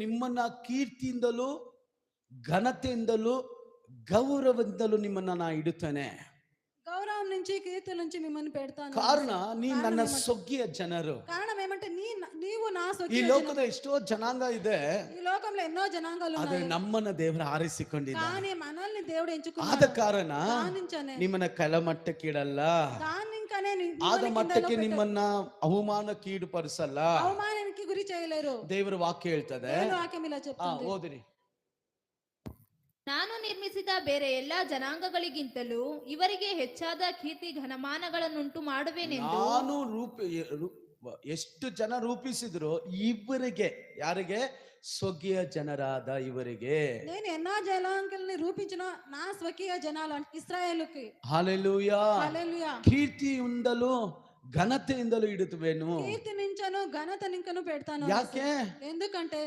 ನಿಮ್ಮನ್ನ ಕೀರ್ತಿಯಿಂದಲೂ ಘನತೆಯಿಂದಲೂ ಗೌರವದಿಂದಲೂ ನಿಮ್ಮನ್ನ ನಾ ಇಡುತ್ತೇನೆ. గౌరవం నుంచి కీర్తి నుంచి మిమ్మల్ని పెడతాను. ಕಾರಣ ನೀ ನನ್ನ ಸೊಗ್ಗಿಯ ಜನರು. కారణం ఏమంటే నీవు నా ಈ స్వకీయ ಲೋಕದ ಎಷ್ಟೋ ಜನಾಂಗ ಇದೆ, ఈ లోకంలో ఎన్నో జనాంగాలు ಆದ್ರೆ ఉన్నాయి, ನಮ್ಮನ್ನ ದೇವರು ಆರಿಸಿಕೊಂಡಿದ್ದ. కానీ మనల్ని దేవుడు ಆದ ఎంచుకున్నాడు. ಕಾರಣ దానించనే ನಿಮ್ಮನ್ನ ಕೆಳಮಟ್ಟಕ್ಕಿಡಲ್ಲ, దానింకనే ಆದ ಮಟ್ಟಕ್ಕೆ ನಿಮ್ಮನ್ನ ಅವಮಾನಕ್ಕೆ ಈಡುಪಡಿಸಲ್ಲ. అవమానానికి గురి చేయలేరు. ದೇವರ ವಾಕ್ಯ ಹೇಳ್ತದೆ. దేవుని వాక్యం ఇలా చెప్తుంది. ಓದಿರಿ. ನಾನು ನಿರ್ಮಿಸಿದ ಬೇರೆ ಎಲ್ಲಾ ಜನಾಂಗಗಳಿಗಿಂತಲೂ ಇವರಿಗೆ ಹೆಚ್ಚಾದ ಕೀರ್ತಿ ಘನಮಾನಗಳನ್ನುಂಟು ಮಾಡುವೆನೆಂದು. ನಾನು ಎಷ್ಟು ಜನ ರೂಪಿಸಿದ್ರು ಇವರಿಗೆ, ಯಾರಿಗೆ? ಸ್ವಕೀಯ ಜನರಾದ ಇವರಿಗೆ. నేను ఎన్నో జనాంగాలని రూపించిన నా స్వకీయ జనాలు అంటే ఇశ్రాయేలుకి. హల్లెలూయా. హల్లెలూయా. ಕೀರ್ತಿಯಿಂದಲೂ ಘನತೆಯಿಂದಲೂ ಇಡುತ್ತೇನು. కీర్తి నించను ఘనత నింకను పెడతాను. ಯಾಕೆ? ఎందుకంటే